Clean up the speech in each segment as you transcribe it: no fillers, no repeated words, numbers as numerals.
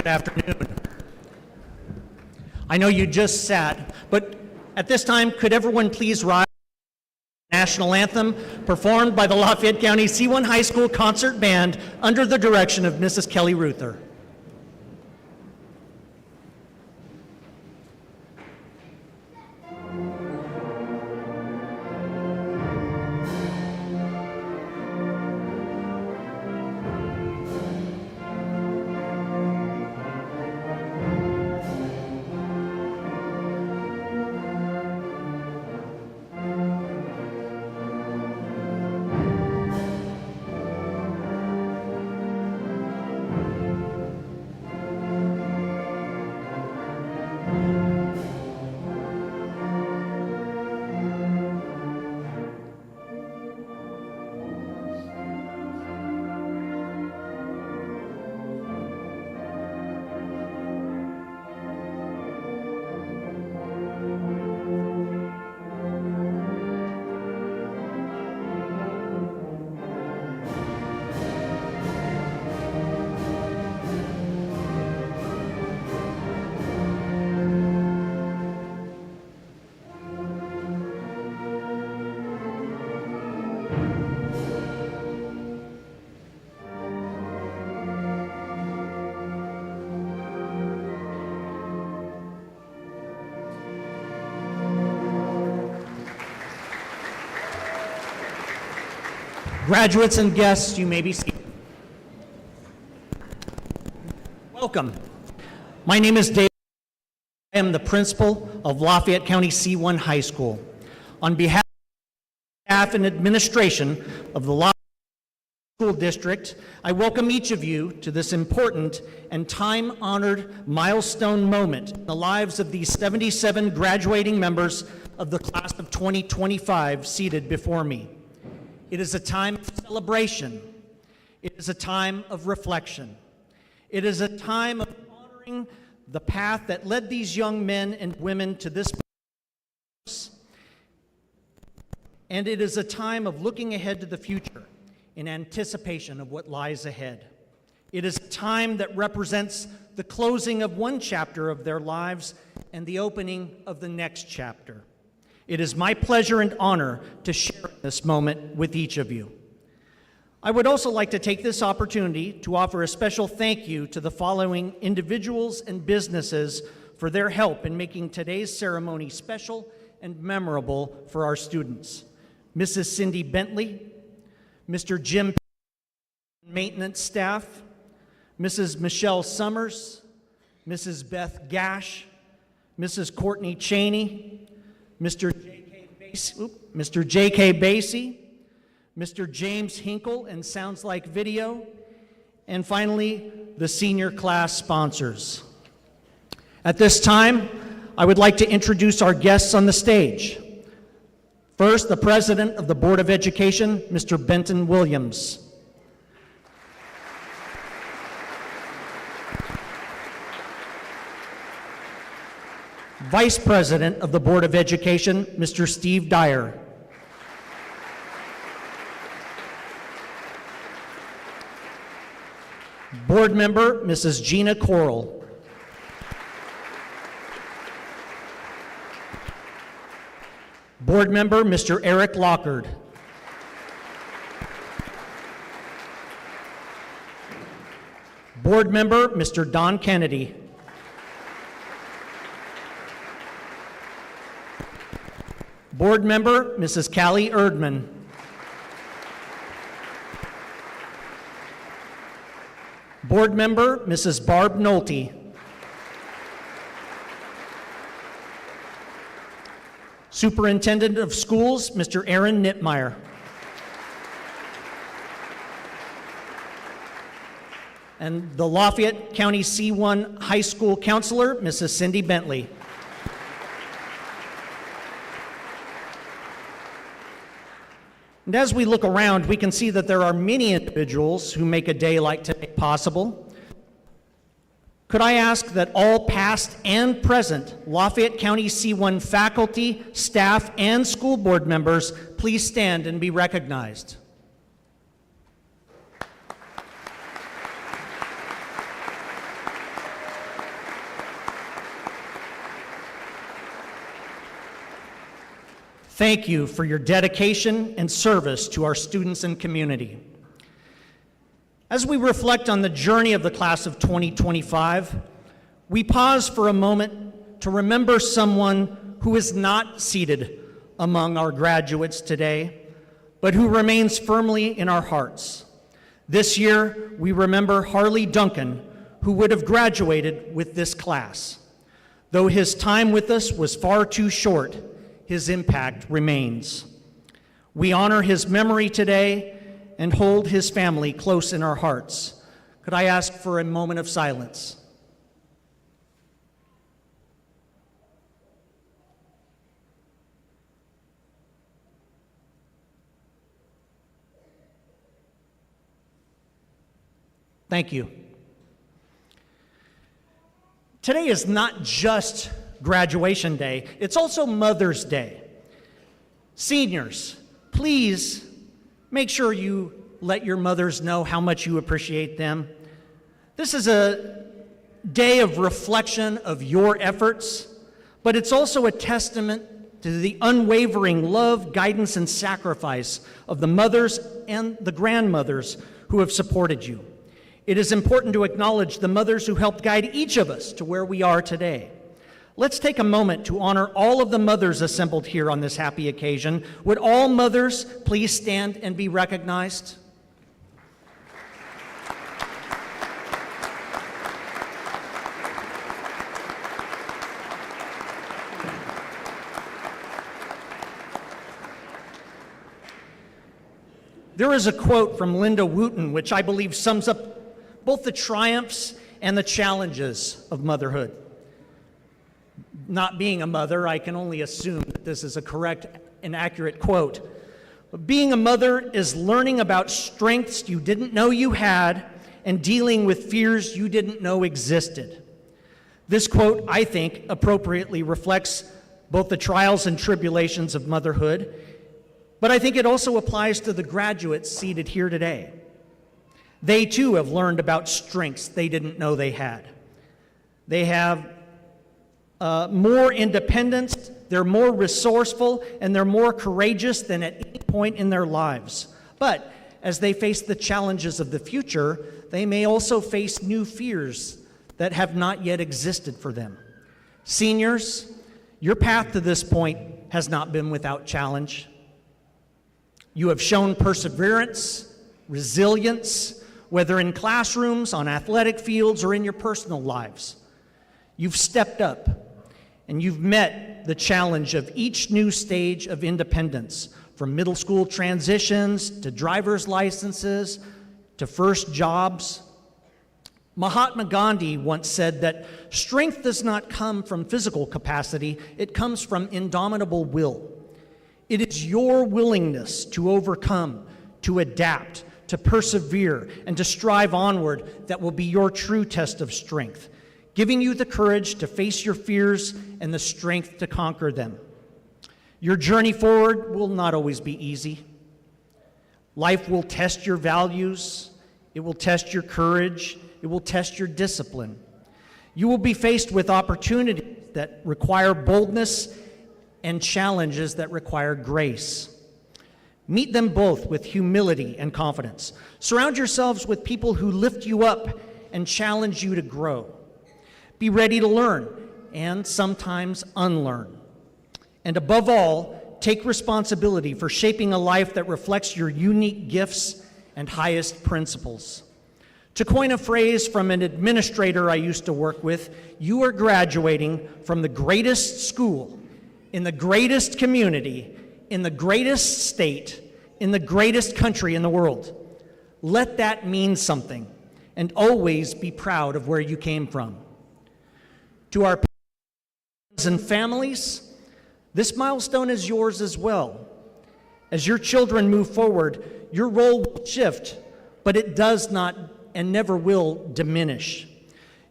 Good afternoon. I know you just sat, but at this time, could everyone please rise for the national anthem performed by the Lafayette County C1 High School Concert Band under the direction of Mrs. Kelly Ruther. Graduates and guests, you may be seated. Welcome. My name is Dave. I am the principal of Lafayette County C1 High School. On behalf of the staff and administration of the Lafayette School District, I welcome each of you to this important and time-honored milestone moment in the lives of these 77 graduating members of the class of 2025 seated before me. It is a time of celebration. It is a time of reflection. It is a time of honoring the path that led these young men and women to this place. And it is a time of looking ahead to the future in anticipation of what lies ahead. It is a time that represents the closing of one chapter of their lives and the opening of the next chapter. It is my pleasure and honor to share this moment with each of you. I would also like to take this opportunity to offer a special thank you to the following individuals and businesses for their help in making today's ceremony special and memorable for our students. Mrs. Cindy Bentley, Mr. Jim, maintenance staff, Mrs. Michelle Summers, Mrs. Beth Gash, Mrs. Courtney Cheney, Mr. J.K. Basie, Mr. James Hinkle and Sounds Like Video, and finally, the senior class sponsors. At this time, I would like to introduce our guests on the stage. First, the President of the Board of Education, Mr. Benton Williams. Vice President of the Board of Education, Mr. Steve Dyer. Board Member, Mrs. Gina Corral. Board Member, Mr. Eric Lockard. Board Member, Mr. Don Kennedy. Board Member, Mrs. Callie Erdman. Board Member, Mrs. Barb Nolte. Superintendent of Schools, Mr. Aaron Nittmeyer. And the Lafayette County C1 High School Counselor, Mrs. Cindy Bentley. And as we look around, we can see that there are many individuals who make a day like today possible. Could I ask that all past and present Lafayette County C1 faculty, staff, and school board members please stand and be recognized. Thank you for your dedication and service to our students and community. As we reflect on the journey of the class of 2025, we pause for a moment to remember someone who is not seated among our graduates today, but who remains firmly in our hearts. This year, we remember Harley Duncan, who would have graduated with this class. Though his time with us was far too short, his impact remains. We honor his memory today and hold his family close in our hearts. Could I ask for a moment of silence? Thank you. Today is not just graduation day, it's also Mother's Day. Seniors, please make sure you let your mothers know how much you appreciate them. This is a day of reflection of your efforts, but it's also a testament to the unwavering love, guidance, and sacrifice of the mothers and the grandmothers who have supported you. It is important to acknowledge the mothers who helped guide each of us to where we are today. Let's take a moment to honor all of the mothers assembled here on this happy occasion. Would all mothers please stand and be recognized? There is a quote from Linda Wooten which I believe sums up both the triumphs and the challenges of motherhood. Not being a mother, I can only assume that this is a correct and accurate quote. But being a mother is learning about strengths you didn't know you had and dealing with fears you didn't know existed. This quote, I think, appropriately reflects both the trials and tribulations of motherhood, but I think it also applies to the graduates seated here today. They too have learned about strengths they didn't know they had. They have more independence, they're more resourceful, and they're more courageous than at any point in their lives. But as they face the challenges of the future, they may also face new fears that have not yet existed for them. Seniors, your path to this point has not been without challenge. You have shown perseverance, resilience, whether in classrooms, on athletic fields, or in your personal lives. You've stepped up, and you've met the challenge of each new stage of independence, from middle school transitions to driver's licenses to first jobs. Mahatma Gandhi once said that strength does not come from physical capacity, it comes from indomitable will. It is your willingness to overcome, to adapt, to persevere, and to strive onward that will be your true test of strength, giving you the courage to face your fears and the strength to conquer them. Your journey forward will not always be easy. Life will test your values, it will test your courage, it will test your discipline. You will be faced with opportunities that require boldness and challenges that require grace. Meet them both with humility and confidence. Surround yourselves with people who lift you up and challenge you to grow. Be ready to learn and sometimes unlearn. And above all, take responsibility for shaping a life that reflects your unique gifts and highest principles. To coin a phrase from an administrator I used to work with, you are graduating from the greatest school, in the greatest community, in the greatest state, in the greatest country in the world. Let that mean something, and always be proud of where you came from. To our parents and families, this milestone is yours as well. As your children move forward, your role will shift, but it does not and never will diminish.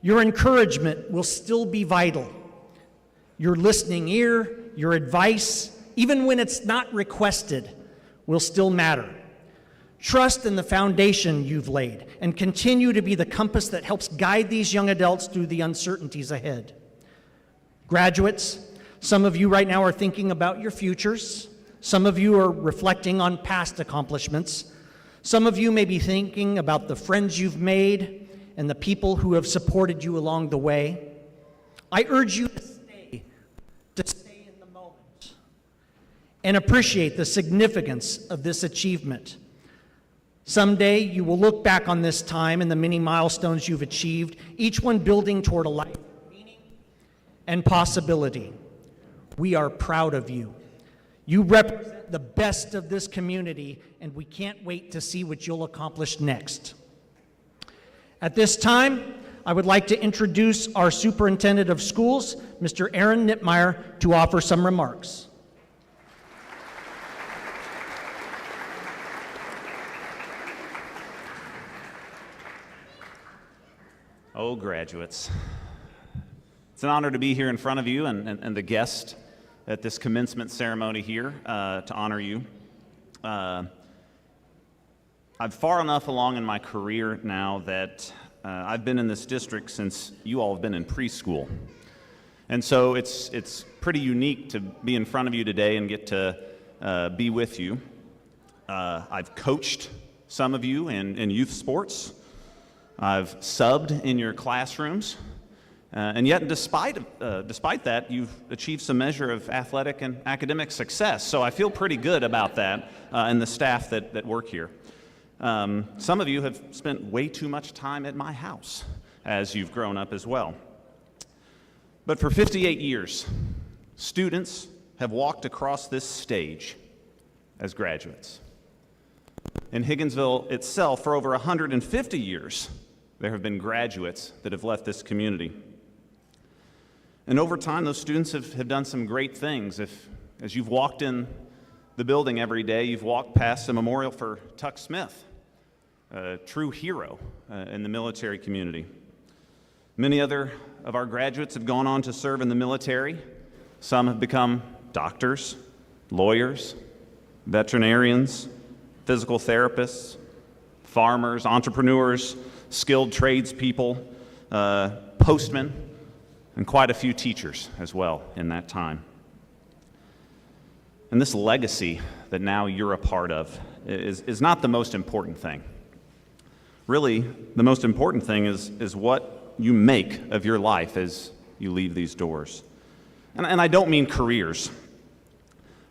Your encouragement will still be vital. Your listening ear, your advice, even when it's not requested, will still matter. Trust in the foundation you've laid and continue to be the compass that helps guide these young adults through the uncertainties ahead. Graduates, some of you right now are thinking about your futures. Some of you are reflecting on past accomplishments. Some of you may be thinking about the friends you've made and the people who have supported you along the way. I urge you to stay in the moment and appreciate the significance of this achievement. Someday you will look back on this time and the many milestones you've achieved, each one building toward a life of meaning and possibility. We are proud of you. You represent the best of this community, and we can't wait to see what you'll accomplish next. At this time, I would like to introduce our Superintendent of Schools, Mr. Aaron Nittmeyer, to offer some remarks. Oh, graduates. It's an honor to be here in front of you and the guest at this commencement ceremony here to honor you. I'm far enough along in my career now that I've been in this district since you all have been in preschool. And so it's pretty unique to be in front of you today and get to be with you. I've coached some of you in youth sports. I've subbed in your classrooms. And yet, despite that, you've achieved some measure of athletic and academic success. So I feel pretty good about that and the staff that work here. Some of you have spent way too much time at my house as you've grown up as well. But for 58 years, students have walked across this stage as graduates. In Higginsville itself, for over 150 years, there have been graduates that have left this community. And over time, those students have done some great things. As you've walked in the building every day, you've walked past a memorial for Tuck Smith, a true hero in the military community. Many other of our graduates have gone on to serve in the military. Some have become doctors, lawyers, veterinarians, physical therapists, farmers, entrepreneurs, skilled tradespeople, postmen, and quite a few teachers as well in that time. And this legacy that now you're a part of is not the most important thing. Really, the most important thing is what you make of your life as you leave these doors. And I don't mean careers.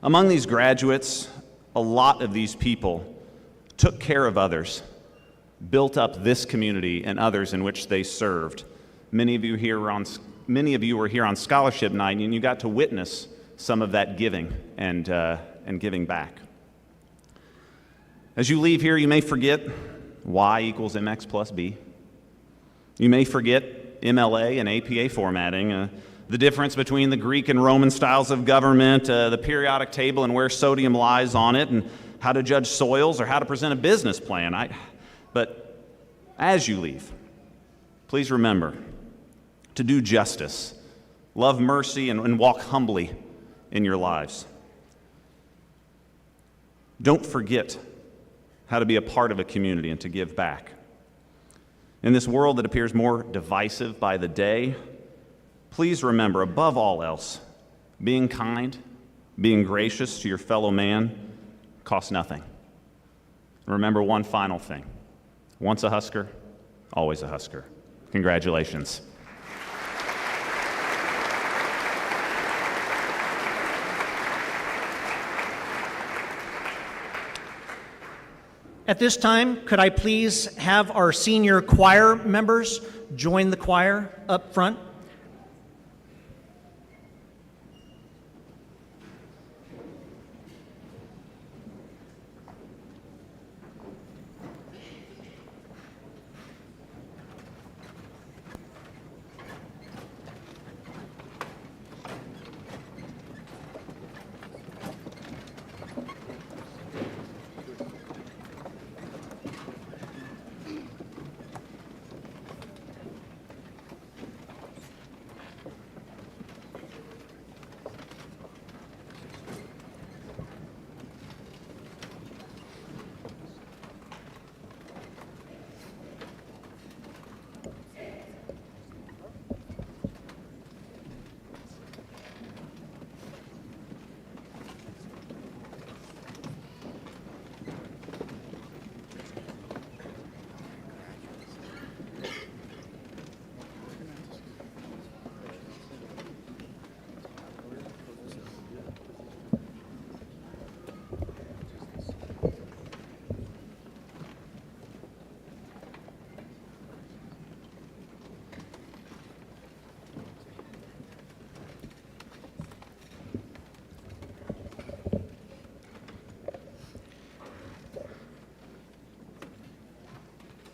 Among these graduates, a lot of these people took care of others, built up this community and others in which they served. Many of you were here on scholarship night, and you got to witness some of that giving and giving back. As you leave here, you may forget y equals mx plus b. You may forget MLA and APA formatting, the difference between the Greek and Roman styles of government, the periodic table and where sodium lies on it, and how to judge soils or how to present a business plan. But as you leave, please remember to do justice, love mercy, and walk humbly in your lives. Don't forget how to be a part of a community and to give back. In this world that appears more divisive by the day, please remember, above all else, being kind, being gracious to your fellow man costs nothing. Remember one final thing. Once a Husker, always a Husker. Congratulations. At this time, could I please have our senior choir members join the choir up front?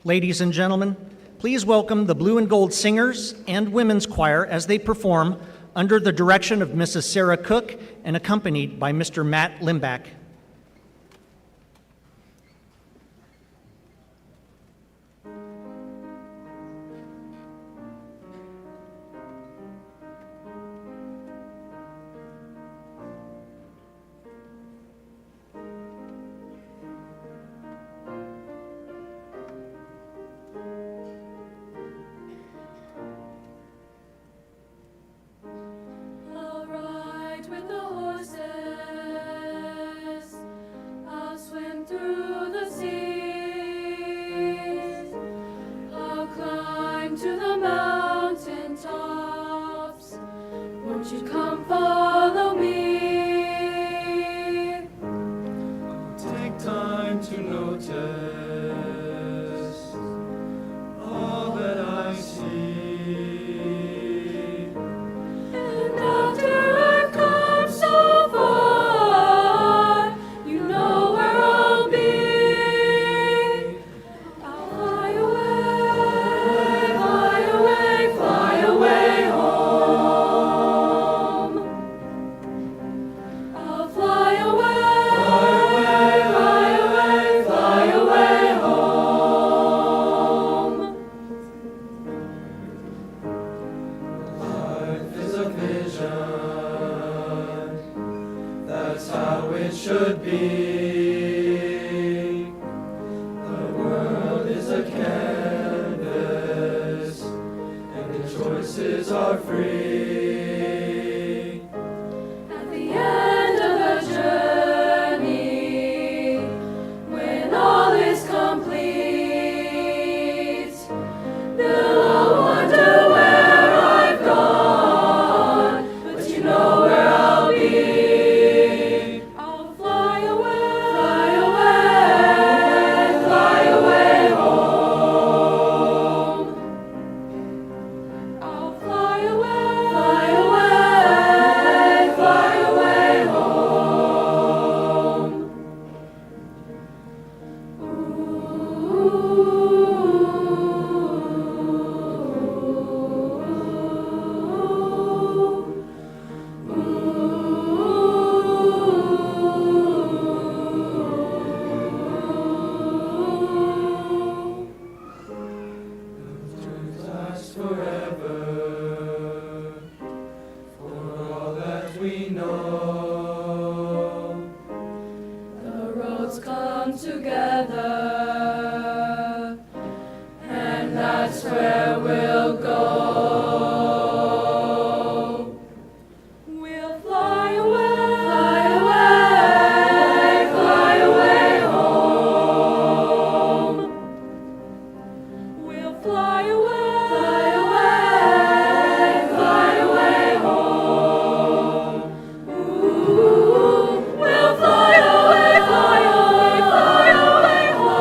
Ladies and gentlemen, please welcome the Blue and Gold Singers and Women's Choir as they perform under the direction of Mrs. Sarah Cook and accompanied by Mr. Matt Limbach. I'll ride with the horses, I'll swim through the seas, I'll climb to the mountain tops. Won't you come follow me? Take time to notice all that I see. And after I've come so far, you know where I'll be. I'll fly away, fly away, fly away home. I'll fly away, fly away, fly away home. Life is a vision, that's how it should be. The world is a canvas, and the choices are free. At the end of the journey, when all is complete, they'll all wonder where I've gone, but you know where I'll be. I'll fly away, fly away home. I'll fly away, fly away home. Truth lasts forever, for all that we know. The roads come together, and that's where we'll go. We'll fly away, fly away home. We'll fly away, fly away home. Ooh, we'll fly away, fly away, fly away home.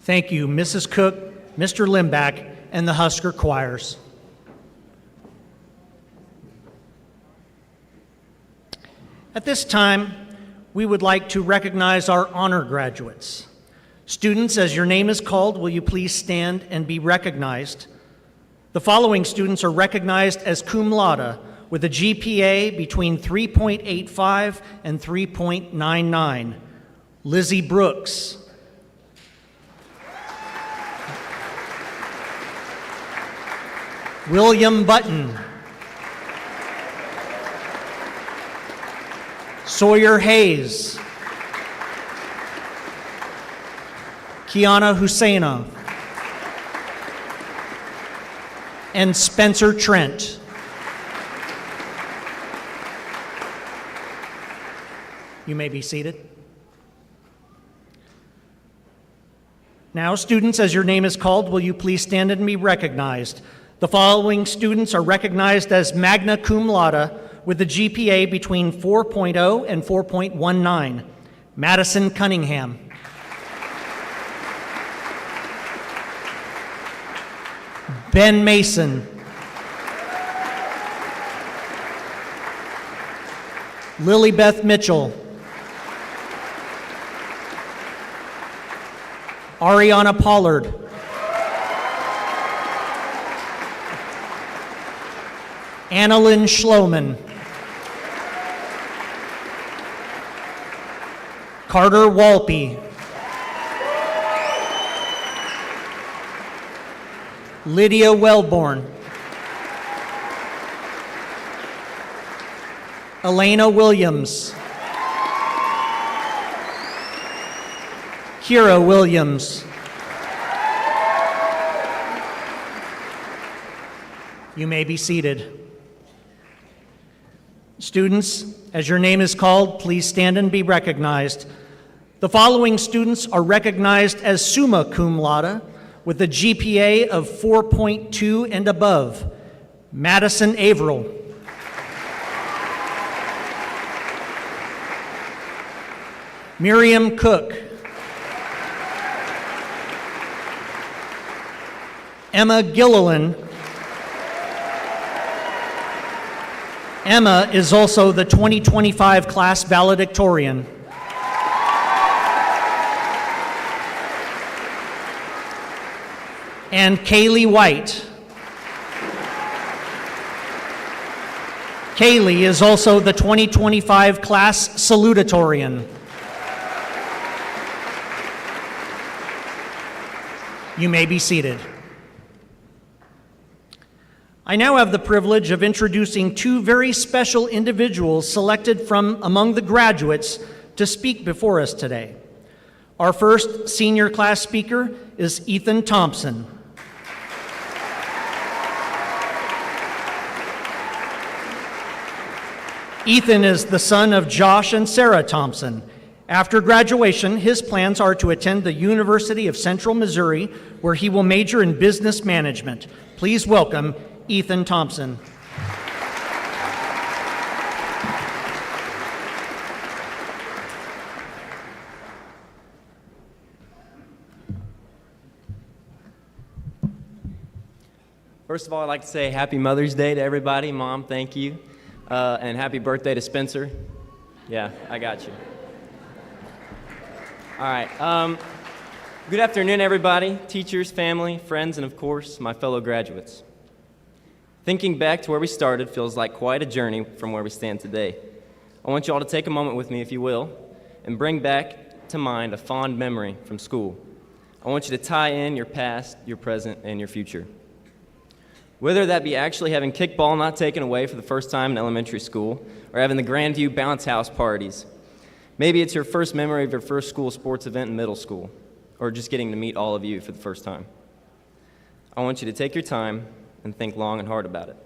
Thank you, Mrs. Cook, Mr. Limback, and the Husker choirs. At this time, we would like to recognize our honor graduates. Students, as your name is called, will you please stand and be recognized? The following students are recognized as cum laude with a GPA between 3.85 and 3.99. Lizzie Brooks. William Button. Sawyer Hayes. Kiana Hussainov. And Spencer Trent. You may be seated. Now, students, as your name is called, will you please stand and be recognized? The following students are recognized as magna cum laude with a GPA between 4.0 and 4.19. Madison Cunningham. Ben Mason. Lily Beth Mitchell. Ariana Pollard. Annalyn Schloman. Carter Walpe. Lydia Wellborn. Elena Williams. Kira Williams. You may be seated. Students, as your name is called, please stand and be recognized. The following students are recognized as summa cum laude with a GPA of 4.2 and above. Madison Averill. Miriam Cook. Emma Gilliland. Emma is also the 2025 class valedictorian. And Kaylee White. Kaylee is also the 2025 class salutatorian. You may be seated. I now have the privilege of introducing two very special individuals selected from among the graduates to speak before us today. Our first senior class speaker is Ethan Thompson. Ethan is the son of Josh and Sarah Thompson. After graduation, his plans are to attend the University of Central Missouri, where he will major in business management. Please welcome Ethan Thompson. First of all, I'd like to say Happy Mother's Day to everybody. Mom, thank you. And happy birthday to Spencer. Yeah, I got you. All right. Good afternoon, everybody, teachers, family, friends, and of course, my fellow graduates. Thinking back to where we started feels like quite a journey from where we stand today. I want you all to take a moment with me, if you will, and bring back to mind a fond memory from school. I want you to tie in your past, your present, and your future. Whether that be actually having kickball not taken away for the first time in elementary school, or having the Grandview bounce house parties. Maybe it's your first memory of your first school sports event in middle school, or just getting to meet all of you for the first time. I want you to take your time and think long and hard about it.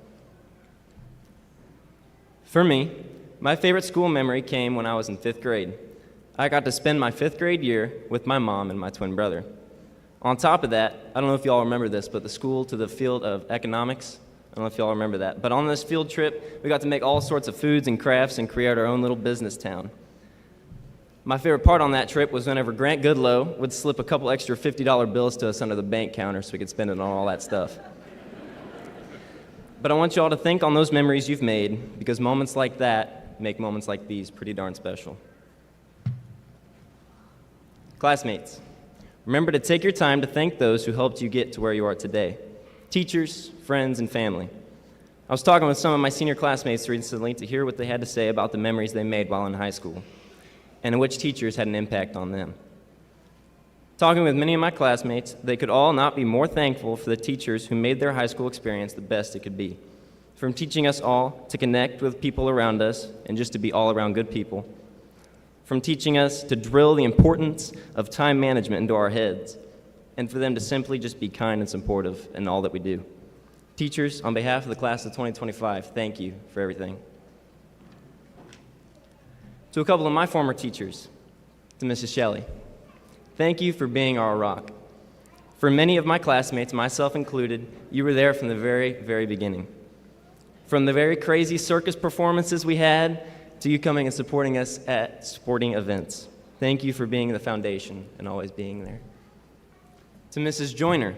For me, my favorite school memory came when I was in 5th grade. I got to spend my 5th grade year with my mom and my twin brother. On top of that, I don't know if you all remember this, but the school to the field of economics, I don't know if you all remember that, but on this field trip, we got to make all sorts of foods and crafts and create our own little business town. My favorite part on that trip was whenever Grant Goodloe would slip a couple extra $50 bills to us under the bank counter so we could spend it on all that stuff. But I want you all to think on those memories you've made, because moments like that make moments like these pretty darn special. Classmates, remember to take your time to thank those who helped you get to where you are today. Teachers, friends, and family. I was talking with some of my senior classmates recently to hear what they had to say about the memories they made while in high school, and which teachers had an impact on them. Talking with many of my classmates, they could all not be more thankful for the teachers who made their high school experience the best it could be. From teaching us all to connect with people around us and just to be all around good people. From teaching us to drill the importance of time management into our heads, and for them to simply just be kind and supportive in all that we do. Teachers, on behalf of the class of 2025, thank you for everything. To a couple of my former teachers, to Mrs. Shelley, thank you for being our rock. For many of my classmates, myself included, you were there from the very, very beginning. From the very crazy circus performances we had, to you coming and supporting us at sporting events. Thank you for being the foundation and always being there. To Mrs. Joyner,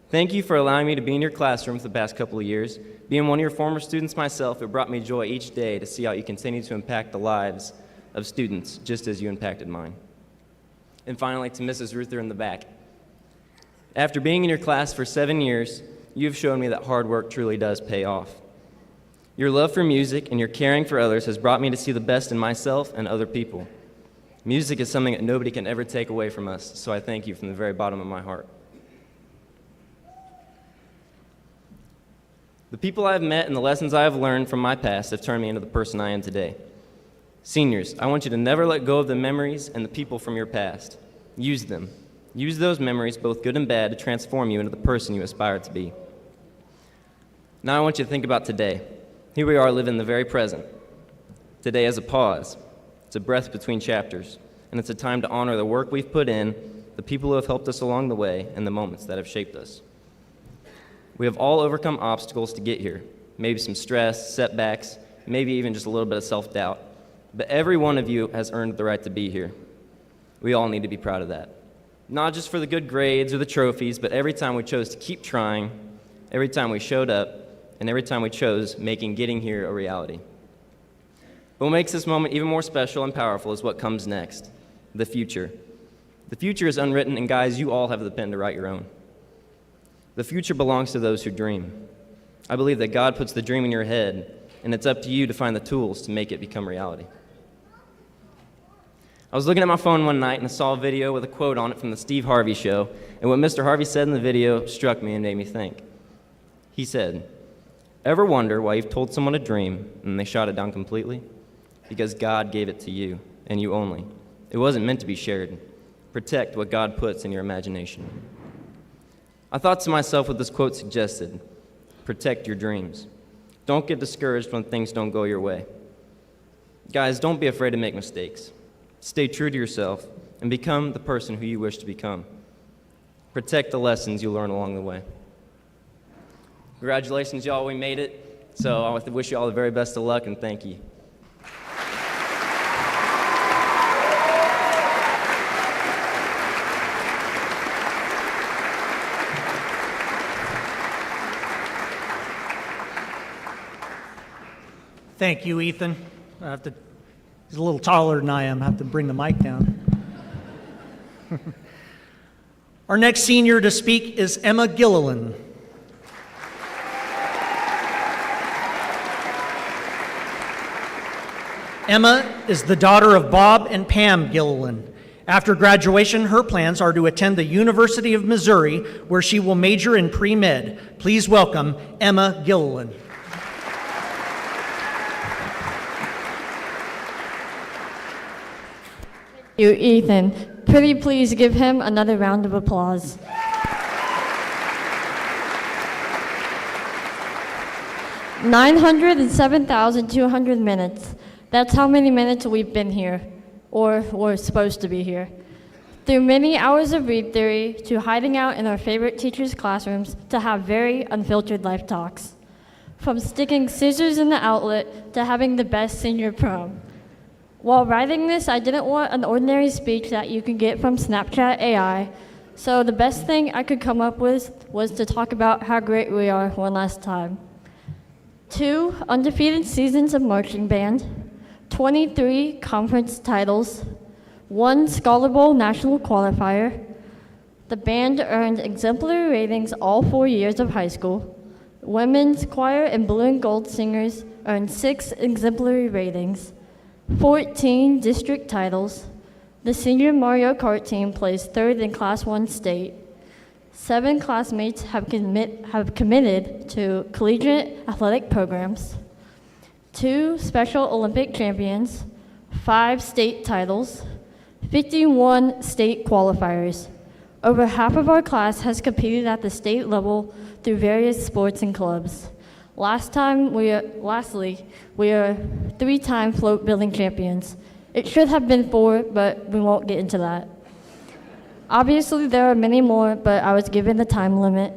thank you for allowing me to be in your classroom for the past couple of years. Being one of your former students myself, it brought me joy each day to see how you continue to impact the lives of students, just as you impacted mine. And finally, to Mrs. Ruther in the back. After being in your class for 7 years, you've shown me that hard work truly does pay off. Your love for music and your caring for others has brought me to see the best in myself and other people. Music is something that nobody can ever take away from us, so I thank you from the very bottom of my heart. The people I have met and the lessons I have learned from my past have turned me into the person I am today. Seniors, I want you to never let go of the memories and the people from your past. Use them. Use those memories, both good and bad, to transform you into the person you aspire to be. Now I want you to think about today. Here we are living the very present. Today is a pause. It's a breath between chapters, and it's a time to honor the work we've put in, the people who have helped us along the way, and the moments that have shaped us. We have all overcome obstacles to get here, maybe some stress, setbacks, maybe even just a little bit of self-doubt, but every one of you has earned the right to be here. We all need to be proud of that. Not just for the good grades or the trophies, but every time we chose to keep trying, every time we showed up, and every time we chose making getting here a reality. But what makes this moment even more special and powerful is what comes next, the future. The future is unwritten, and guys, you all have the pen to write your own. The future belongs to those who dream. I believe that God puts the dream in your head, and it's up to you to find the tools to make it become reality. I was looking at my phone one night and I saw a video with a quote on it from the Steve Harvey Show, and what Mr. Harvey said in the video struck me and made me think. He said, "Ever wonder why you've told someone a dream and they shot it down completely? Because God gave it to you, and you only. It wasn't meant to be shared. Protect what God puts in your imagination." I thought to myself what this quote suggested. Protect your dreams. Don't get discouraged when things don't go your way. Guys, don't be afraid to make mistakes. Stay true to yourself and become the person who you wish to become. Protect the lessons you learn along the way. Congratulations, y'all, we made it. So I want to wish you all the very best of luck, and thank you. Thank you, Ethan. He's a little taller than I am. I have to bring the mic down. Our next senior to speak is Emma Gilliland. Emma is the daughter of Bob and Pam Gilliland. After graduation, her plans are to attend the University of Missouri, where she will major in pre-med. Please welcome Emma Gilliland. You, Ethan. Pretty please give him another round of applause. $907,200 minutes. That's how many minutes we've been here, or we're supposed to be here. Through many hours of read theory, to hiding out in our favorite teachers' classrooms, to have very unfiltered life talks. From sticking scissors in the outlet to having the best senior prom. While writing this, I didn't want an ordinary speech that you can get from Snapchat AI, so the best thing I could come up with was to talk about how great we are one last time. 2 undefeated seasons of marching band, 23 conference titles, 1 Scholar Bowl national qualifier. The band earned exemplary ratings all 4 years of high school. Women's choir and blue and gold singers earned 6 exemplary ratings, 14 district titles. The senior Mario Kart team placed 3rd in Class 1 state. 7 classmates have committed to collegiate athletic programs. 2 Special Olympic champions, 5 state titles, 51 state qualifiers. Over half of our class has competed at the state level through various sports and clubs. Lastly, we are 3-time float building champions. It should have been 4, but we won't get into that. Obviously, there are many more, but I was given the time limit.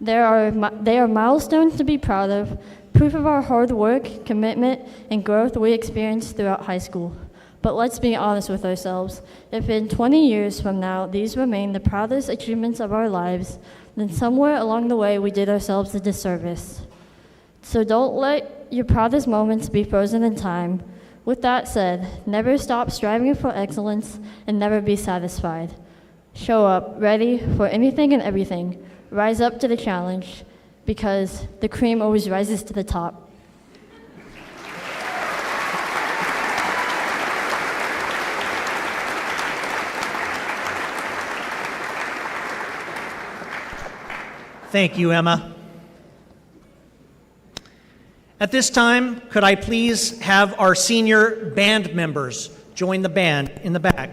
They are milestones to be proud of, proof of our hard work, commitment, and growth we experienced throughout high school. But let's be honest with ourselves. If in 20 years from now these remain the proudest achievements of our lives, then somewhere along the way we did ourselves a disservice. So don't let your proudest moments be frozen in time. With that said, never stop striving for excellence and never be satisfied. Show up, ready for anything and everything. Rise up to the challenge, because the cream always rises to the top. Thank you, Emma. At this time, could I please have our senior band members join the band in the back?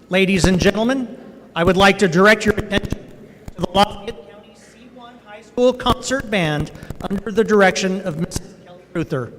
Ladies and gentlemen, I would like to direct your attention to the Lafayette County C1 High School Concert Band under the direction of Mrs. Kelly Ruther.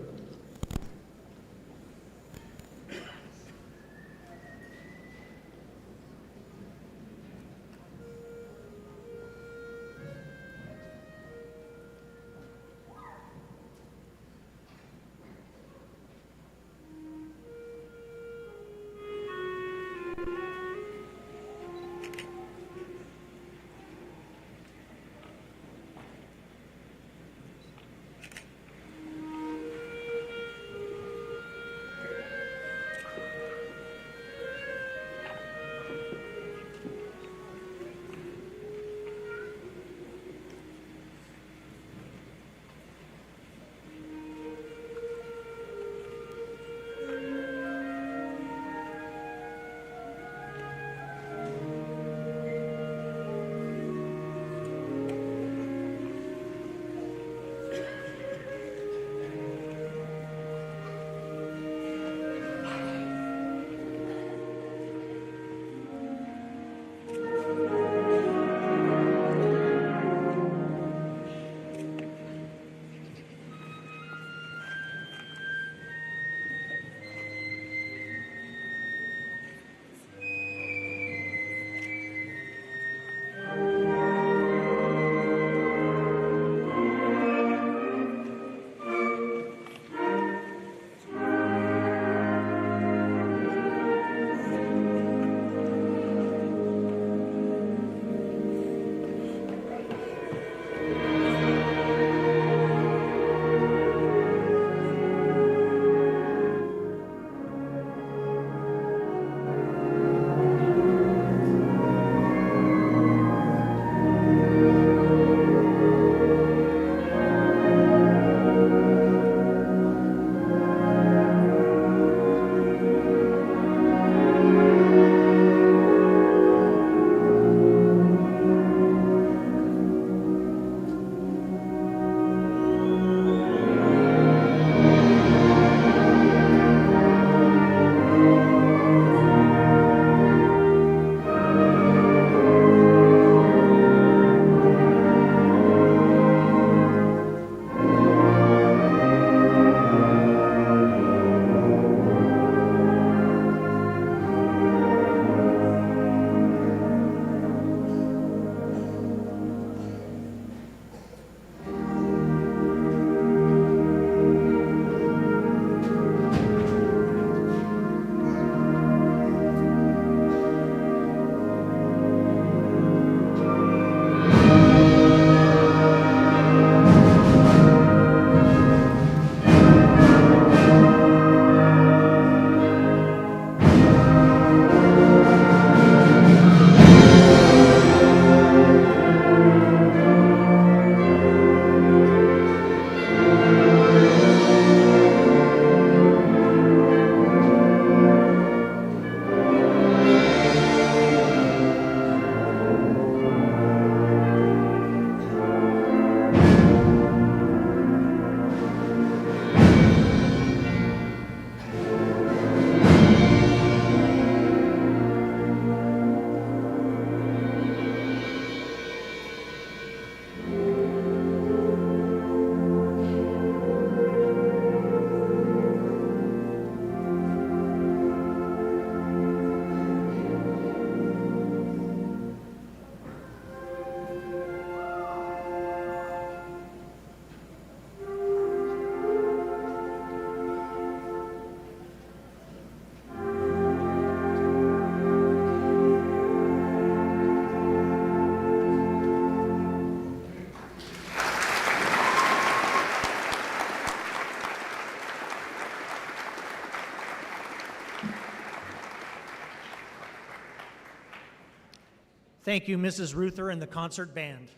Thank you, Mrs. Ruther and the concert band.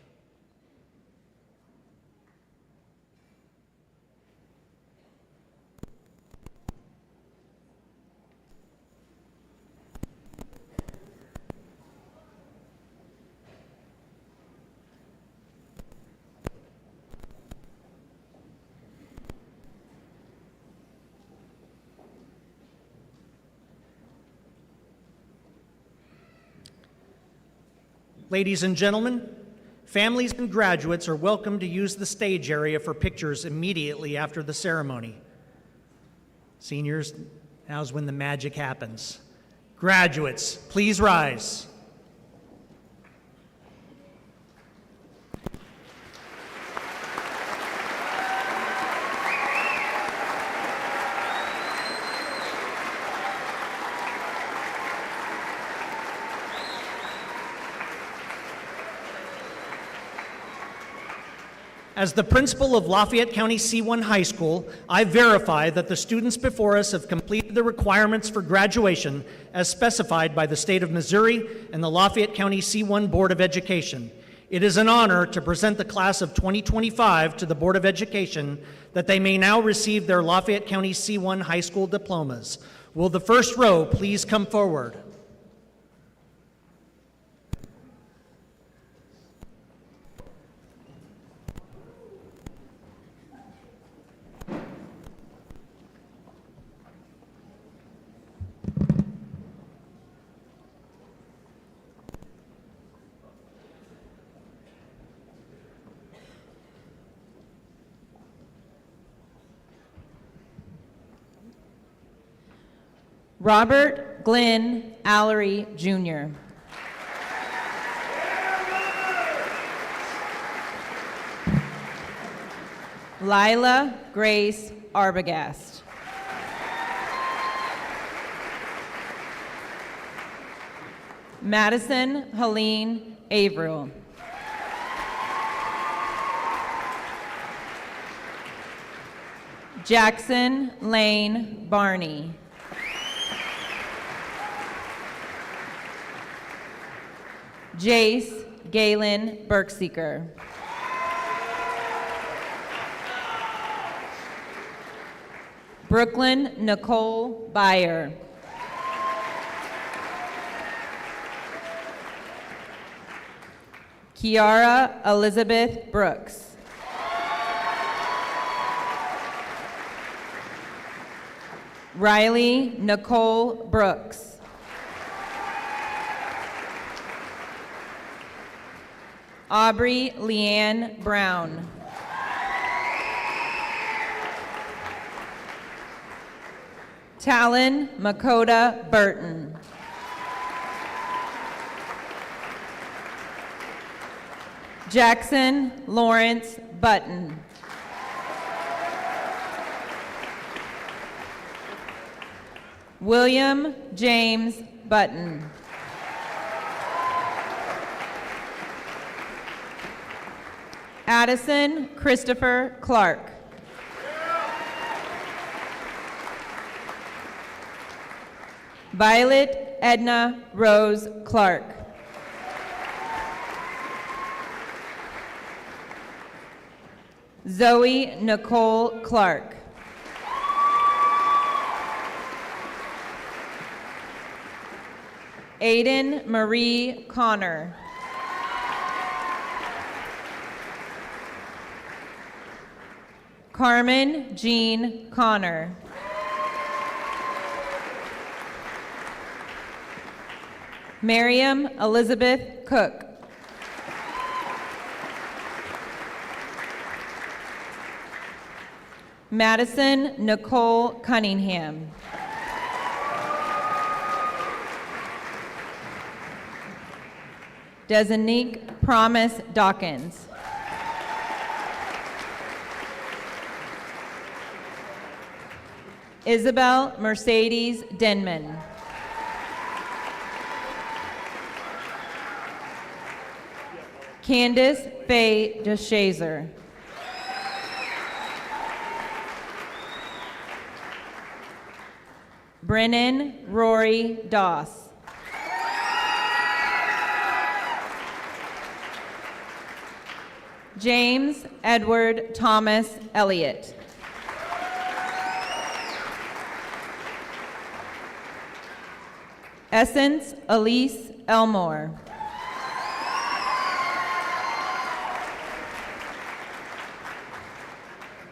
Ladies and gentlemen, families and graduates are welcome to use the stage area for pictures immediately after the ceremony. Seniors, now's when the magic happens. Graduates, please rise. As the principal of Lafayette County C1 High School, I verify that the students before us have completed the requirements for graduation as specified by the state of Missouri and the Lafayette County C1 Board of Education. It is an honor to present the class of 2025 to the Board of Education that they may now receive their Lafayette County C1 High School diplomas. Will the first row please come forward? Robert Glenn Allery, Jr. Lila Grace Arbogast. Madison Helene Averill. Jackson Lane Barney. Jace Galen Berkseeker. Brooklyn Nicole Byer. Kiara Elizabeth Brooks. Riley Nicole Brooks. Aubrey Leanne Brown. Talon Makota Burton. Jackson Lawrence Button. William James Button. Addison Christopher Clark. Violet Edna Rose Clark. Zoe Nicole Clark. Aiden Marie Connor. Carmen Jean Connor. Miriam Elizabeth Cook. Madison Nicole Cunningham. Desanique Promise Dawkins. Isabel Mercedes Denman. Candace Faye DeShazer. Brennan Rory Doss. James Edward Thomas Elliott. Essence Elise Elmore.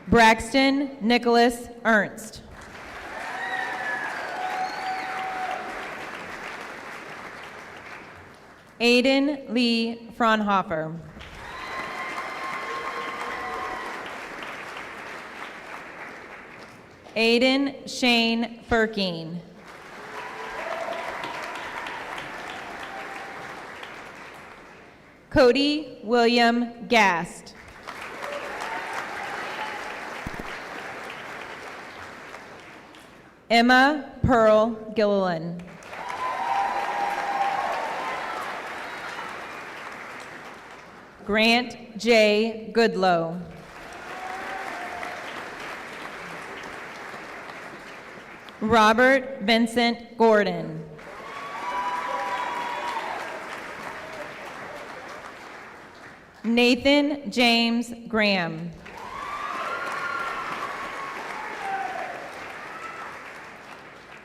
Braxton Nicholas Ernst. Aiden Lee Fraunhofer. Aiden Shane Firkine. Cody William Gast. Emma Pearl Gilliland. Grant J. Goodlow. Robert Vincent Gordon. Nathan James Graham.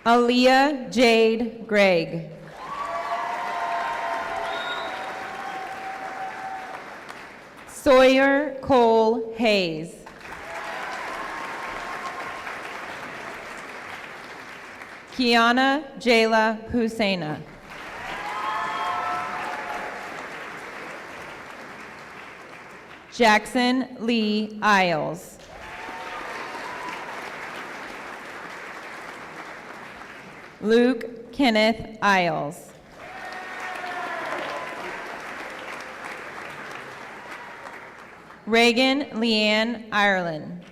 Aaliyah Jade Gregg. Sawyer Cole Hayes. Kiana Jayla Husseina. Jackson Lee Isles. Luke Kenneth Isles. Reagan Leanne Ireland.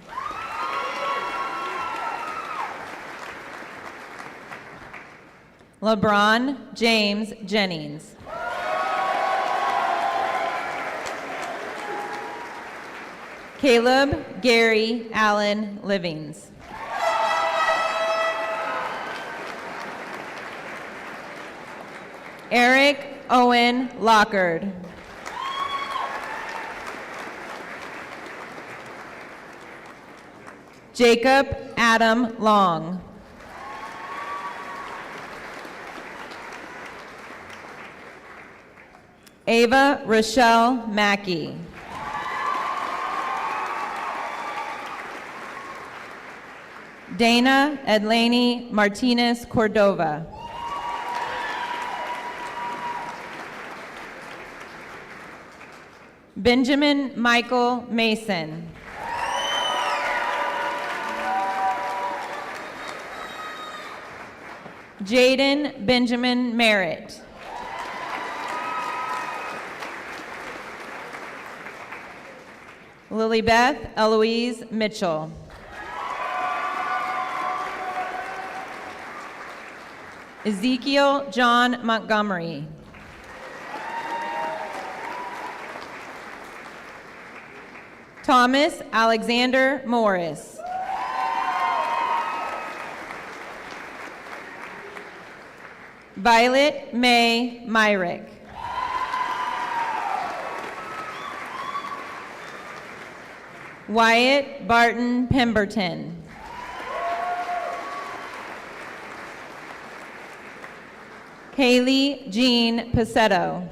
LeBron James Jennings. Caleb Gary Allen Livings. Eric Owen Lockard. Jacob Adam Long. Ava Rochelle Mackey. Dana Edlaney Martinez Cordova. Benjamin Michael Mason. Jaden Benjamin Merritt. Lilybeth Eloise Mitchell. Ezekiel John Montgomery. Thomas Alexander Morris. Violet May Myrick. Wyatt Barton Pemberton. Haley Jean Pacetto.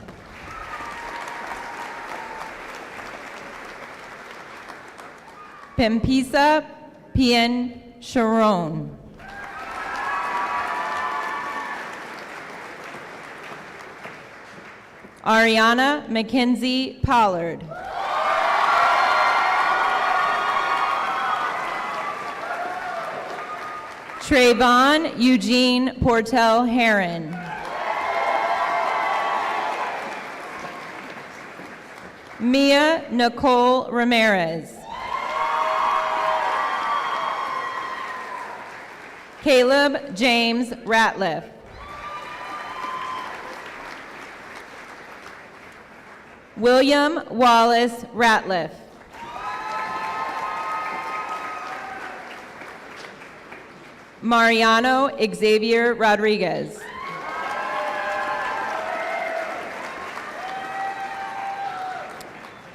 Pempisa Pien Sharon. Ariana Mackenzie Pollard. Trayvon Eugene Portel Heron. Mia Nicole Ramirez. Caleb James Ratliff. William Wallace Ratliff. Mariano Xavier Rodriguez.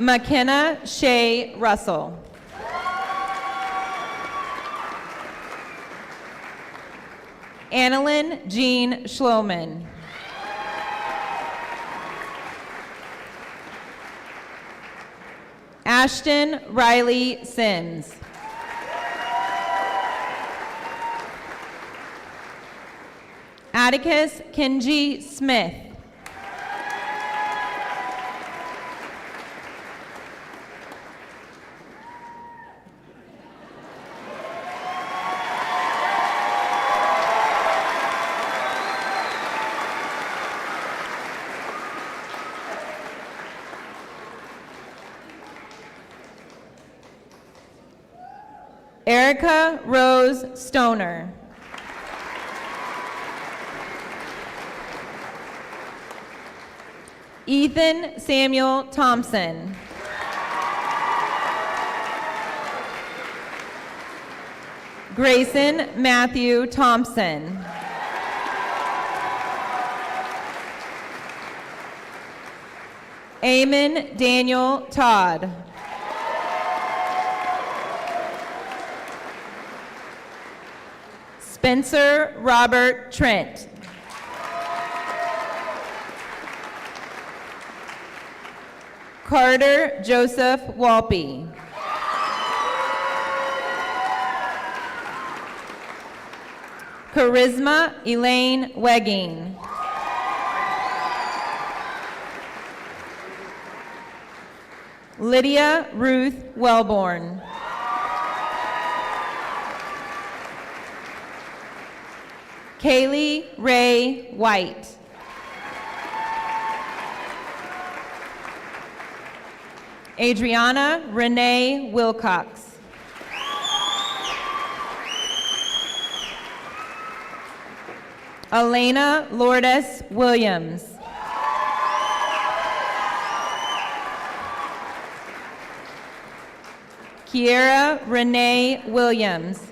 McKenna Shea Russell. Annalyn Jean Schloman. Ashton Riley Sims. Atticus Kenji Smith. Erica Rose Stoner. Ethan Samuel Thompson. Grayson Matthew Thompson. Eamon Daniel Todd. Spencer Robert Trent. Carter Joseph Walpe. Charisma Elaine Wegging. Lydia Ruth Wellborn. Kaylee Ray White. Adriana Renee Wilcox. Elena Lourdes Williams. Kiera Renee Williams.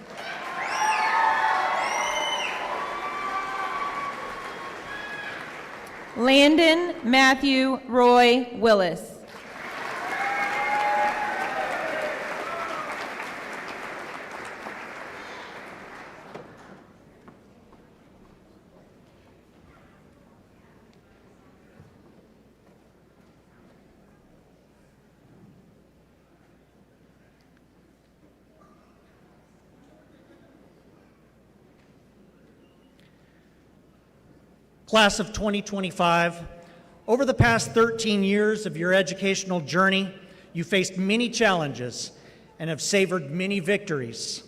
Landon Matthew Roy Willis. Class of 2025, over the past 13 years of your educational journey, you faced many challenges and have savored many victories.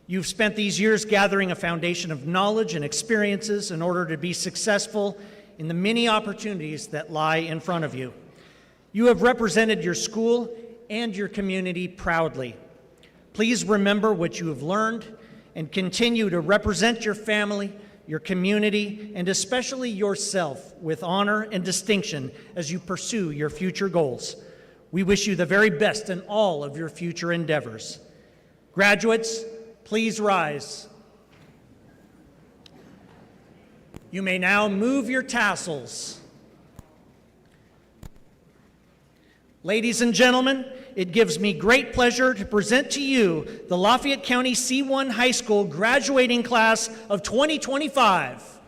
You've spent these years gathering a foundation of knowledge and experiences in order to be successful in the many opportunities that lie in front of you. You have represented your school and your community proudly. Please remember what you have learned and continue to represent your family, your community, and especially yourself with honor and distinction as you pursue your future goals. We wish you the very best in all of your future endeavors. Graduates, please rise. You may now move your tassels. Ladies and gentlemen, it gives me great pleasure to present to you the Lafayette County C1 High School graduating class of 2025.